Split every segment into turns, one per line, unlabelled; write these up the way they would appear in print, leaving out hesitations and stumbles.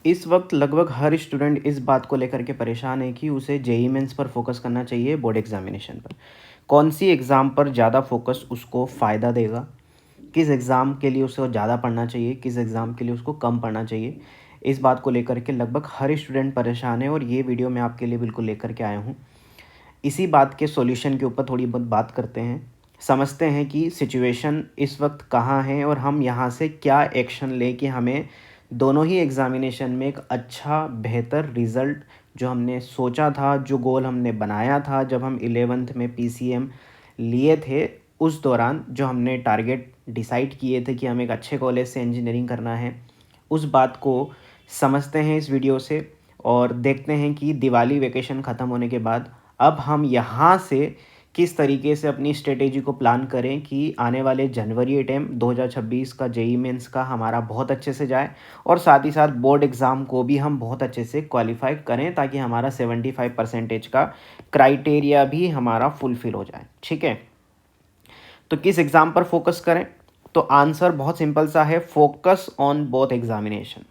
इस वक्त लगभग हर स्टूडेंट इस बात को लेकर के परेशान है कि उसे जेईई मेंस पर फोकस करना चाहिए, बोर्ड एग्जामिनेशन पर। कौन सी एग्ज़ाम पर ज़्यादा फोकस उसको फ़ायदा देगा, किस एग्ज़ाम के लिए उसको ज़्यादा पढ़ना चाहिए, किस एग्ज़ाम के लिए उसको कम पढ़ना चाहिए। इस बात को लेकर के लगभग हर स्टूडेंट परेशान है और ये वीडियो मैं आपके लिए बिल्कुल लेकर के आया हूँ। इसी बात के सॉल्यूशन के ऊपर थोड़ी बहुत बात करते हैं, समझते हैं कि सिचुएशन इस वक्त कहाँ है और हम यहाँ से क्या एक्शन लें कि हमें दोनों ही एग्ज़ामिनेशन में एक अच्छा बेहतर रिज़ल्ट जो हमने सोचा था, जो गोल हमने बनाया था जब हम 11th में पीसीएम लिए थे, उस दौरान जो हमने टारगेट डिसाइड किए थे कि हमें एक अच्छे कॉलेज से इंजीनियरिंग करना है, उस बात को समझते हैं इस वीडियो से। और देखते हैं कि दिवाली वेकेशन ख़त्म होने के बाद अब हम यहाँ से किस तरीके से अपनी स्ट्रेटेजी को प्लान करें कि आने वाले जनवरी टाइम 2026 का जेईई मेंस का हमारा बहुत अच्छे से जाए और साथ ही साथ बोर्ड एग्ज़ाम को भी हम बहुत अच्छे से क्वालिफाई करें ताकि हमारा 75% का क्राइटेरिया भी हमारा फुलफ़िल हो जाए। ठीक है, तो किस एग्ज़ाम पर फोकस करें? तो आंसर बहुत सिंपल सा है, फोकस ऑन बोथ एग्जामिनेशन।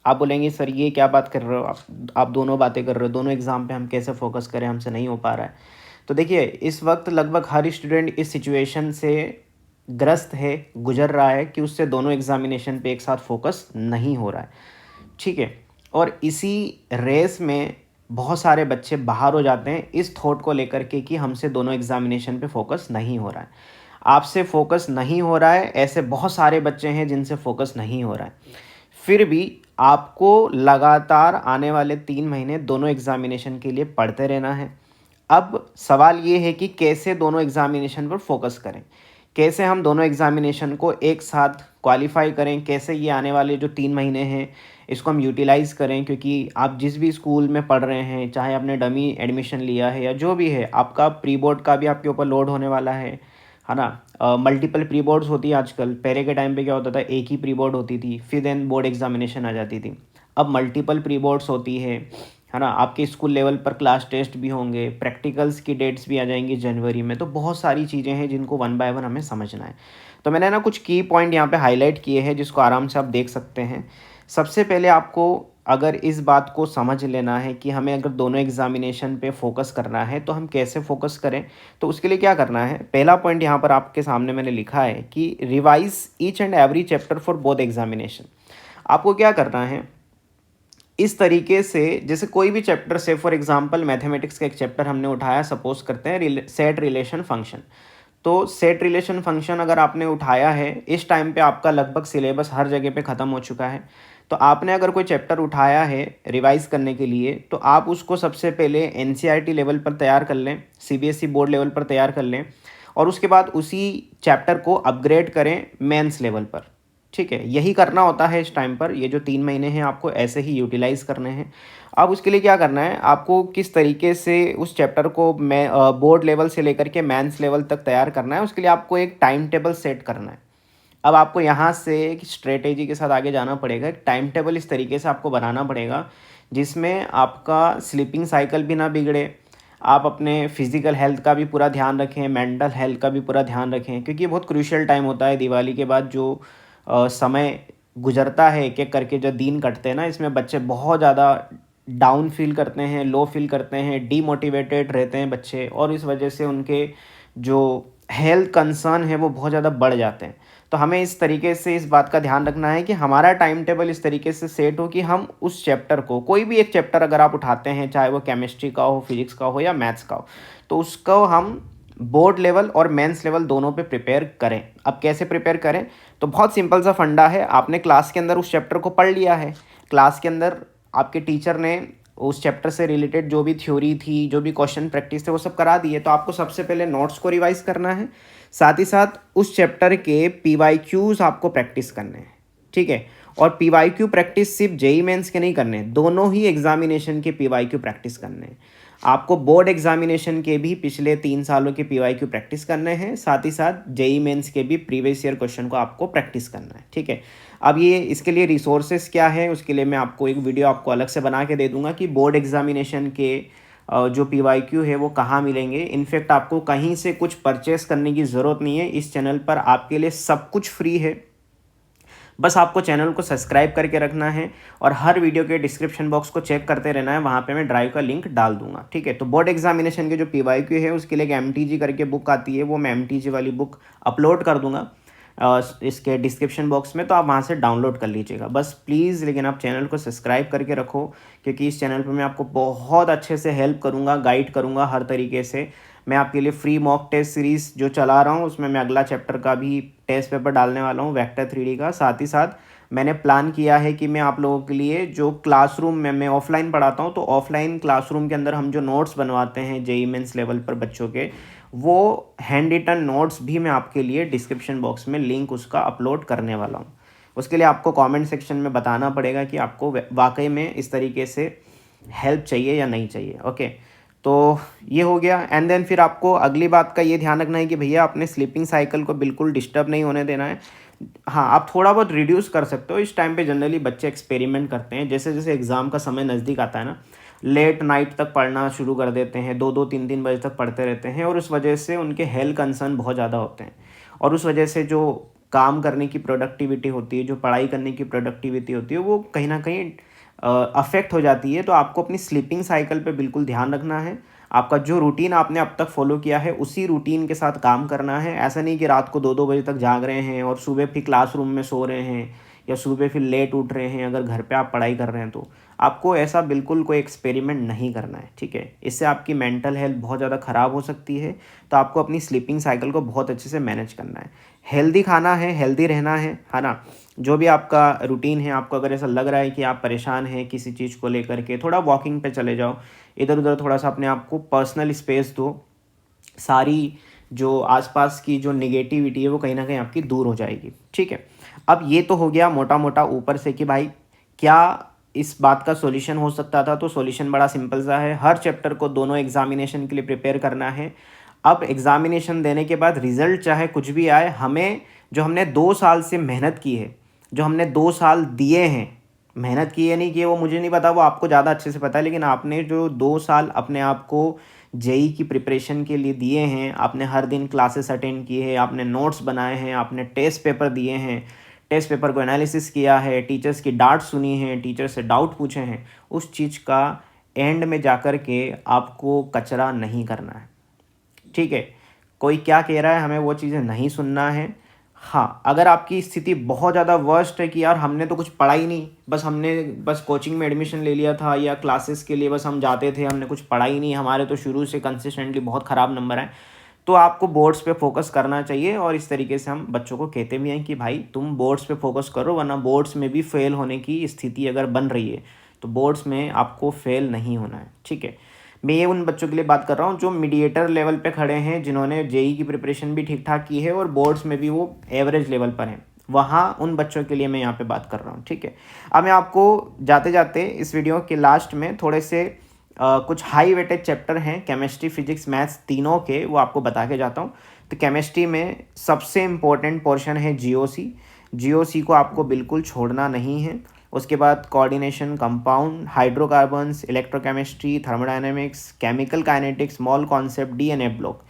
आप बोलेंगे सर ये क्या बात कर रहे हो आप दोनों बातें कर रहे हो, दोनों एग्ज़ाम पे हम कैसे फोकस करें, हमसे नहीं हो पा रहा है। तो देखिए, इस वक्त लगभग हर स्टूडेंट इस सिचुएशन से ग्रस्त है, गुजर रहा है कि उससे दोनों एग्जामिनेशन पे एक साथ फोकस नहीं हो रहा है। ठीक है, और इसी रेस में बहुत सारे बच्चे बाहर हो जाते हैं इस थॉट को लेकर के कि हमसे दोनों एग्जामिनेशन पे फोकस नहीं हो रहा है। आपसे फोकस नहीं हो रहा है, ऐसे बहुत सारे बच्चे हैं जिनसे फोकस नहीं हो रहा है। फिर भी आपको लगातार आने वाले 3 महीने दोनों एग्जामिनेशन के लिए पढ़ते रहना है। अब सवाल ये है कि कैसे दोनों एग्जामिनेशन पर फोकस करें, कैसे हम दोनों एग्जामिनेशन को एक साथ क्वालिफाई करें, कैसे ये आने वाले जो 3 महीने हैं इसको हम यूटिलाइज़ करें। क्योंकि आप जिस भी स्कूल में पढ़ रहे हैं, चाहे आपने डमी एडमिशन लिया है या जो भी है, आपका प्री बोर्ड का भी आपके ऊपर लोड होने वाला है ना। मल्टीपल प्री बोर्ड्स होती है आजकल। पहले के टाइम पे क्या होता था, एक ही प्री बोर्ड होती थी, फिर देन बोर्ड एग्जामिनेशन आ जाती थी। अब मल्टीपल प्री बोर्ड्स होती है ना। आपके स्कूल लेवल पर क्लास टेस्ट भी होंगे, प्रैक्टिकल्स की डेट्स भी आ जाएंगी जनवरी में। तो बहुत सारी चीज़ें हैं जिनको वन बाय वन हमें समझना है। तो मैंने ना कुछ की पॉइंट यहाँ पे हाईलाइट किए हैं जिसको आराम से आप देख सकते हैं। सबसे पहले आपको अगर इस बात को समझ लेना है कि हमें अगर दोनों एग्जामिनेशन पे फोकस करना है तो हम कैसे फोकस करें, तो उसके लिए क्या करना है। पहला पॉइंट यहाँ पर आपके सामने मैंने लिखा है कि revise each and every chapter for both examination. आपको क्या करना है, इस तरीके से जैसे कोई भी चैप्टर, से फॉर एग्जांपल मैथमेटिक्स का एक चैप्टर हमने उठाया, सपोज करते हैं सेट रिलेशन फंक्शन। तो सेट रिलेशन फंक्शन अगर आपने उठाया है, इस टाइम पे आपका लगभग सिलेबस हर जगह पे ख़त्म हो चुका है। तो आपने अगर कोई चैप्टर उठाया है रिवाइज करने के लिए, तो आप उसको सबसे पहले एनसीईआरटी लेवल पर तैयार कर लें, सीबीएसई बोर्ड लेवल पर तैयार कर लें, और उसके बाद उसी चैप्टर को अपग्रेड करें मेंस लेवल पर। ठीक है, यही करना होता है इस टाइम पर। ये जो 3 महीने हैं आपको ऐसे ही यूटिलाइज़ करने हैं। अब उसके लिए क्या करना है, आपको किस तरीके से उस चैप्टर को मैं बोर्ड लेवल से लेकर के मेंस लेवल तक तैयार करना है, उसके लिए आपको एक टाइम टेबल सेट करना है। अब आपको यहाँ से एक स्ट्रेटेजी के साथ आगे जाना पड़ेगा। एक टाइम टेबल इस तरीके से आपको बनाना पड़ेगा जिसमें आपका स्लीपिंग साइकिल भी ना बिगड़े, आप अपने फिजिकल हेल्थ का भी पूरा ध्यान रखें, मेंटल हेल्थ का भी पूरा ध्यान रखें। क्योंकि ये बहुत क्रूशियल टाइम होता है दिवाली के बाद, जो समय गुजरता है एक एक करके, जो दिन कटते हैं ना, इसमें बच्चे बहुत ज़्यादा डाउन फील करते हैं, लो फील करते हैं, डीमोटिवेटेड रहते हैं बच्चे, और इस वजह से उनके जो हेल्थ कंसर्न है वो बहुत ज़्यादा बढ़ जाते हैं। तो हमें इस तरीके से इस बात का ध्यान रखना है कि हमारा टाइम टेबल इस तरीके से सेट हो कि हम उस चैप्टर को, कोई भी एक चैप्टर अगर आप उठाते हैं, चाहे वो केमिस्ट्री का हो, फिजिक्स का हो या मैथ्स का हो, तो उसको हम बोर्ड लेवल और मेंस लेवल दोनों पे प्रिपेयर करें। अब कैसे प्रिपेयर करें, तो बहुत सिंपल सा फंडा है। आपने क्लास के अंदर उस चैप्टर को पढ़ लिया है, क्लास के अंदर आपके टीचर ने उस चैप्टर से रिलेटेड जो भी थ्योरी थी, जो भी क्वेश्चन प्रैक्टिस थे, वो सब करा दिए। तो आपको सबसे पहले नोट्स को रिवाइज करना है, साथ ही साथ उस चैप्टर के पीवाईक्यूज आपको प्रैक्टिस करने हैं। ठीक है, और पीवाईक्यू प्रैक्टिस सिर्फ जेईई मेंस के नहीं करने, दोनों ही एग्जामिनेशन के पीवाईक्यू प्रैक्टिस करने हैं। आपको बोर्ड एग्जामिनेशन के भी पिछले 3 सालों के पीवाईक्यू प्रैक्टिस करने हैं, साथ ही साथ जेईई मेंस के भी प्रीवियस ईयर क्वेश्चन को आपको प्रैक्टिस करना है। ठीक है, अब ये इसके लिए रिसोर्सेज क्या है, उसके लिए मैं आपको एक वीडियो आपको अलग से बना के दे दूंगा कि बोर्ड एग्जामिनेशन के जो पीवाईक्यू है वो कहाँ मिलेंगे। इनफैक्ट आपको कहीं से कुछ परचेस करने की ज़रूरत नहीं है, इस चैनल पर आपके लिए सब कुछ फ्री है। बस आपको चैनल को सब्सक्राइब करके रखना है और हर वीडियो के डिस्क्रिप्शन बॉक्स को चेक करते रहना है, वहाँ पे मैं ड्राइव का लिंक डाल दूंगा, ठीक है। तो बोर्ड एग्जामिनेशन के जो PYQ है उसके लिए एक MTG करके बुक आती है, वो मैं MTG वाली बुक अपलोड कर दूंगा इसके डिस्क्रिप्शन बॉक्स में, तो आप वहाँ से डाउनलोड कर लीजिएगा बस प्लीज़। लेकिन आप चैनल को सब्सक्राइब करके रखो, क्योंकि इस चैनल पर मैं आपको बहुत अच्छे से हेल्प करूँगा, गाइड करूँगा हर तरीके से। मैं आपके लिए फ्री मॉक टेस्ट सीरीज़ जो चला रहा हूँ उसमें मैं अगला चैप्टर का भी टेस्ट पेपर डालने वाला हूँ, वेक्टर 3D का। साथ ही साथ मैंने प्लान किया है कि मैं आप लोगों के लिए जो क्लासरूम में मैं ऑफलाइन पढ़ाता हूँ, तो ऑफलाइन क्लासरूम के अंदर हम जो नोट्स बनवाते हैं JEE मेंस लेवल पर बच्चों के, वो हैंड रिटन नोट्स भी मैं आपके लिए डिस्क्रिप्शन बॉक्स में लिंक उसका अपलोड करने वाला हूँ। उसके लिए आपको कमेंट सेक्शन में बताना पड़ेगा कि आपको वाकई में इस तरीके से हेल्प चाहिए या नहीं चाहिए, ओके। तो ये हो गया। एंड देन फिर आपको अगली बात का ये ध्यान रखना है कि भैया अपने स्लीपिंग साइकिल को बिल्कुल डिस्टर्ब नहीं होने देना है। हाँ, आप थोड़ा बहुत रिड्यूस कर सकते हो। इस टाइम पे जनरली बच्चे एक्सपेरिमेंट करते हैं, जैसे जैसे एग्ज़ाम का समय नज़दीक आता है ना, लेट नाइट तक पढ़ना शुरू कर देते हैं, 2-2 3-3 बजे तक पढ़ते रहते हैं, और उस वजह से उनके हेल्थ कंसर्न बहुत ज़्यादा होते हैं, और उस वजह से जो काम करने की प्रोडक्टिविटी होती है, जो पढ़ाई करने की प्रोडक्टिविटी होती है, वो कहीं ना कहीं अफेक्ट हो जाती है। तो आपको अपनी स्लीपिंग साइकिल पे बिल्कुल ध्यान रखना है। आपका जो रूटीन आपने अब तक फॉलो किया है उसी रूटीन के साथ काम करना है। ऐसा नहीं कि रात को 2-2 बजे तक जाग रहे हैं और सुबह फिर क्लासरूम में सो रहे हैं, या सुबह फिर लेट उठ रहे हैं अगर घर पे आप पढ़ाई कर रहे हैं तो। आपको ऐसा बिल्कुल कोई एक्सपेरिमेंट नहीं करना है, ठीक है। इससे आपकी मेंटल हेल्थ बहुत ज़्यादा ख़राब हो सकती है। तो आपको अपनी स्लीपिंग साइकिल को बहुत अच्छे से मैनेज करना है। हेल्दी खाना है, हेल्दी रहना है ना। जो भी आपका रूटीन है, आपको अगर ऐसा लग रहा है कि आप परेशान हैं किसी चीज़ को लेकर के, थोड़ा वॉकिंग पे चले जाओ, इधर उधर थोड़ा सा अपने आप को पर्सनल स्पेस दो। सारी जो आसपास की जो नेगेटिविटी है वो कहीं ना कहीं आपकी दूर हो जाएगी, ठीक है। अब ये तो हो गया मोटा मोटा ऊपर से कि भाई क्या इस बात का सॉल्यूशन हो सकता था। तो सॉल्यूशन बड़ा सिंपल सा है, हर चैप्टर को दोनों एग्जामिनेशन के लिए प्रिपेयर करना है। अब एग्जामिनेशन देने के बाद रिजल्ट चाहे कुछ भी आए, हमें जो हमने 2 साल से मेहनत की है, जो हमने 2 साल दिए हैं, मेहनत की है नहीं कि वो मुझे नहीं पता, वो आपको ज़्यादा अच्छे से पता है, लेकिन आपने जो 2 साल अपने आप को JEE की प्रिपरेशन के लिए दिए हैं, आपने हर दिन क्लासेस अटेंड किए हैं, आपने नोट्स बनाए हैं, आपने टेस्ट पेपर दिए हैं, टेस्ट पेपर को एनालिसिस किया है, टीचर्स की डांट सुनी है, टीचर से डाउट पूछे हैं, उस चीज़ का एंड में जाकर के आपको कचरा नहीं करना है, ठीक है। कोई क्या कह रहा है हमें वो चीज़ें नहीं सुनना है। हाँ, अगर आपकी स्थिति बहुत ज़्यादा वर्स्ट है कि यार हमने तो कुछ पढ़ा ही नहीं, बस कोचिंग में एडमिशन ले लिया था या क्लासेस के लिए बस हम जाते थे, हमने कुछ पढ़ा ही नहीं, हमारे तो शुरू से कंसिस्टेंटली बहुत ख़राब नंबर आए, तो आपको बोर्ड्स पे फोकस करना चाहिए। और इस तरीके से हम बच्चों को कहते भी हैं कि भाई तुम बोर्ड्स पे फोकस करो, वरना बोर्ड्स में भी फेल होने की स्थिति अगर बन रही है तो बोर्ड्स में आपको फेल नहीं होना है, ठीक है। मैं ये उन बच्चों के लिए बात कर रहा हूँ जो मीडिएटर लेवल पे खड़े हैं, जिन्होंने JEE की प्रिपरेशन भी ठीक ठाक की है और बोर्ड्स में भी वो एवरेज लेवल पर हैं, वहाँ उन बच्चों के लिए मैं यहाँ पे बात कर रहा हूँ, ठीक है। अब मैं आपको जाते जाते इस वीडियो के लास्ट में थोड़े से कुछ हाई वेटेज चैप्टर हैं केमिस्ट्री, फिजिक्स, मैथ्स तीनों के, वो आपको बता के जाता हूँ। तो केमिस्ट्री में सबसे इम्पोर्टेंट पोर्शन है GOC को आपको बिल्कुल छोड़ना नहीं है। उसके बाद coordination, compound, hydrocarbons, electrochemistry, thermodynamics, chemical kinetics, mole concept, DNA block.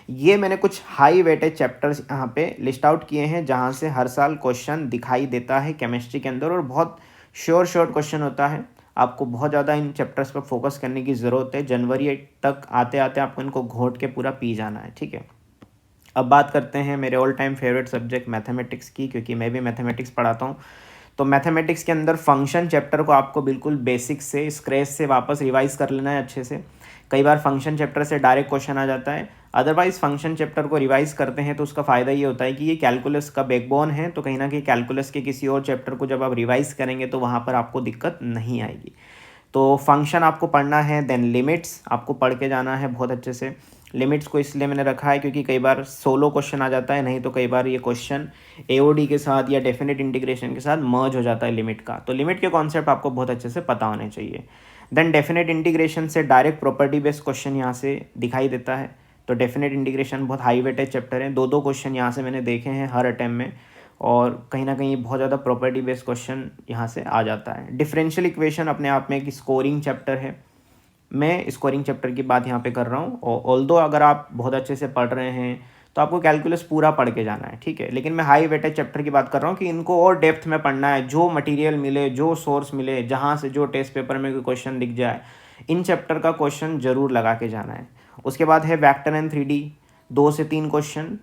ये मैंने कुछ हाई वेटेज चैप्टर्स यहाँ पे लिस्ट आउट किए हैं, जहाँ से हर साल क्वेश्चन दिखाई देता है केमिस्ट्री के अंदर, और बहुत शॉर्ट क्वेश्चन होता है। आपको बहुत ज़्यादा इन चैप्टर्स पर फोकस करने की ज़रूरत है। जनवरी तक आते आते आपको इनको घोट के पूरा पी जाना है, ठीक है। अब बात करते हैं मेरे all time favourite subject mathematics की, क्योंकि मैं भी मैथमेटिक्स पढ़ाता हूँ। तो मैथमेटिक्स के अंदर फंक्शन चैप्टर को आपको बिल्कुल बेसिक से स्क्रैच से वापस रिवाइज कर लेना है अच्छे से। कई बार फंक्शन चैप्टर से डायरेक्ट क्वेश्चन आ जाता है, अदरवाइज फंक्शन चैप्टर को रिवाइज करते हैं तो उसका फ़ायदा ये होता है कि ये कैलकुलस का बैकबोन है, तो कहीं ना कहीं कैलकुलस के किसी और चैप्टर को जब आप रिवाइज करेंगे तो वहाँ पर आपको दिक्कत नहीं आएगी। तो फंक्शन आपको पढ़ना है, देन लिमिट्स आपको पढ़ के जाना है बहुत अच्छे से। लिमिट्स को इसलिए मैंने रखा है क्योंकि कई बार सोलो क्वेश्चन आ जाता है, नहीं तो कई बार ये क्वेश्चन AOD के साथ या डेफिनेट इंटीग्रेशन के साथ मर्ज हो जाता है लिमिट का। तो लिमिट के कॉन्सेप्ट आपको बहुत अच्छे से पता होने चाहिए। देन डेफिनेट इंटीग्रेशन से डायरेक्ट प्रॉपर्टी बेस्ड क्वेश्चन यहाँ से दिखाई देता है। तो डेफिनेट इंटीग्रेशन बहुत हाई वेटेज चैप्टर है, 2-2 क्वेश्चन यहाँ से मैंने देखे हैं हर अटैम्प्ट में, और कहीं ना कहीं बहुत ज़्यादा प्रॉपर्टी बेस्ड क्वेश्चन यहाँ से आ जाता है। डिफरेंशियल इक्वेशन अपने आप में एक स्कोरिंग चैप्टर है, मैं स्कोरिंग चैप्टर की बात यहाँ पे कर रहा हूँ। और ऑल्दो अगर आप बहुत अच्छे से पढ़ रहे हैं तो आपको कैलकुलस पूरा पढ़ के जाना है, ठीक है। लेकिन मैं हाई वेटेज चैप्टर की बात कर रहा हूँ कि इनको और डेप्थ में पढ़ना है, जो मटेरियल मिले, जो सोर्स मिले, जहाँ से जो टेस्ट पेपर में कोई क्वेश्चन दिख जाए, इन चैप्टर का क्वेश्चन जरूर लगा के जाना है। उसके बाद है वेक्टर एंड 3D, 2 से 3 क्वेश्चन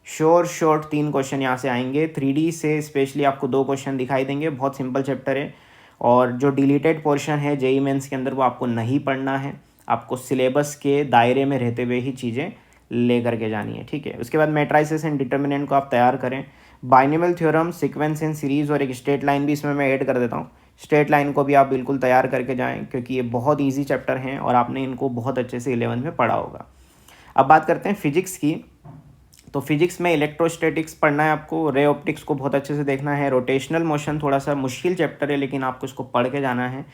शॉर्ट 3 क्वेश्चन यहाँ से आएंगे। 3D से स्पेशली आपको 2 क्वेश्चन दिखाई देंगे, बहुत सिंपल चैप्टर है। और जो डिलीटेड पोर्शन है जेई मेंस के अंदर वो आपको नहीं पढ़ना है, आपको सिलेबस के दायरे में रहते हुए ही चीज़ें ले करके जानी है, ठीक है। उसके बाद मैट्राइसेस एंड डिटर्मिनेंट को आप तैयार करें। Binomial theorem, sequence and series और एक स्ट्रेट लाइन भी इसमें मैं ऐड कर देता हूँ। स्ट्रेट लाइन को भी आप बिल्कुल तैयार करके जाएं, क्योंकि ये बहुत ईजी चैप्टर हैं और आपने इनको बहुत अच्छे से 11th में पढ़ा होगा। अब बात करते हैं फिजिक्स की। तो फिजिक्स में इलेक्ट्रोस्टैटिक्स पढ़ना है आपको, रे ऑप्टिक्स को बहुत अच्छे से देखना है, रोटेशनल मोशन थोड़ा सा मुश्किल चैप्टर है लेकिन आपको इसको पढ़ के जाना है।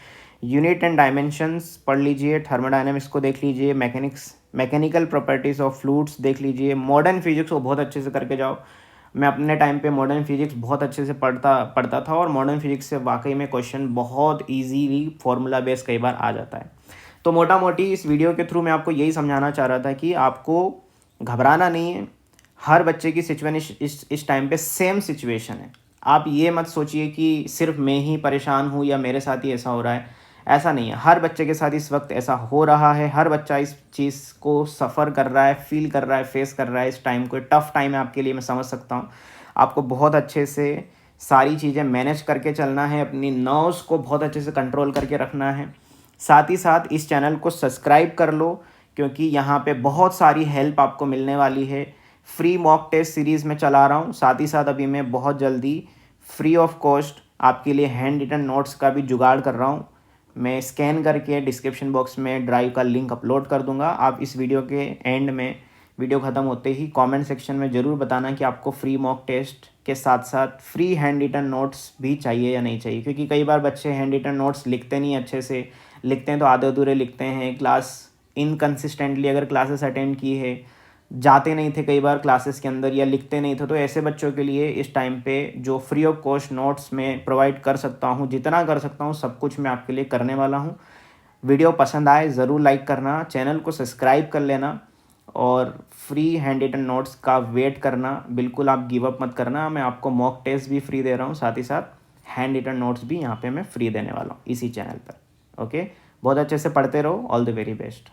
यूनिट एंड डायमेंशंस पढ़ लीजिए, थर्मोडायनेमिक्स को देख लीजिए, मैकेनिकल प्रॉपर्टीज़ ऑफ फ्लूइड्स देख लीजिए, मॉडर्न फिजिक्स को बहुत अच्छे से करके जाओ। मैं अपने टाइम पे मॉडर्न फिजिक्स बहुत अच्छे से पढ़ता था और मॉडर्न फिजिक्स से वाकई में क्वेश्चन बहुत ईजीली फॉर्मूला बेस कई बार आ जाता है। तो मोटा मोटी इस वीडियो के थ्रू मैं आपको यही समझाना चाह रहा था कि आपको घबराना नहीं है। हर बच्चे की सिचुएशन इस टाइम पे सेम सिचुएशन है। आप ये मत सोचिए कि सिर्फ मैं ही परेशान हूँ या मेरे साथ ही ऐसा हो रहा है, ऐसा नहीं है। हर बच्चे के साथ इस वक्त ऐसा हो रहा है, हर बच्चा इस चीज़ को सफ़र कर रहा है, फील कर रहा है, फेस कर रहा है। इस टाइम को टफ़ टाइम है आपके लिए, मैं समझ सकता हूँ। आपको बहुत अच्छे से सारी चीज़ें मैनेज करके चलना है, अपनी नर्व्स को बहुत अच्छे से कंट्रोल करके रखना है। साथ ही साथ इस चैनल को सब्सक्राइब कर लो, क्योंकि यहाँ पे बहुत सारी हेल्प आपको मिलने वाली है। फ्री मॉक टेस्ट सीरीज़ में चला रहा हूँ, साथ ही साथ अभी मैं बहुत जल्दी फ्री ऑफ कॉस्ट आपके लिए हैंड रिटन नोट्स का भी जुगाड़ कर रहा हूँ। मैं स्कैन करके डिस्क्रिप्शन बॉक्स में ड्राइव का लिंक अपलोड कर दूंगा। आप इस वीडियो के एंड में, वीडियो ख़त्म होते ही कमेंट सेक्शन में ज़रूर बताना कि आपको फ्री मॉक टेस्ट के साथ साथ फ्री हैंड रिटन नोट्स भी चाहिए या नहीं चाहिए, क्योंकि कई बार बच्चे हैंड रिटन नोट्स लिखते नहीं अच्छे से, लिखते हैं तो आधे अधूरे लिखते हैं, क्लास इनकन्सिस्टेंटली अगर क्लासेस अटेंड की है, जाते नहीं थे कई बार क्लासेस के अंदर या लिखते नहीं थे। तो ऐसे बच्चों के लिए इस टाइम पे जो फ्री ऑफ कॉस्ट नोट्स में प्रोवाइड कर सकता हूँ, जितना कर सकता हूँ सब कुछ मैं आपके लिए करने वाला हूँ। वीडियो पसंद आए ज़रूर लाइक करना, चैनल को सब्सक्राइब कर लेना और फ्री हैंड रिटन नोट्स का वेट करना। बिल्कुल आप गिव अप मत करना। मैं आपको मॉक टेस्ट भी फ्री दे रहा हूँ, साथ ही साथ हैंड रिटन नोट्स भी यहाँ पे मैं फ्री देने वाला हूँ इसी चैनल पर। ओके, बहुत अच्छे से पढ़ते रहो। All the very best.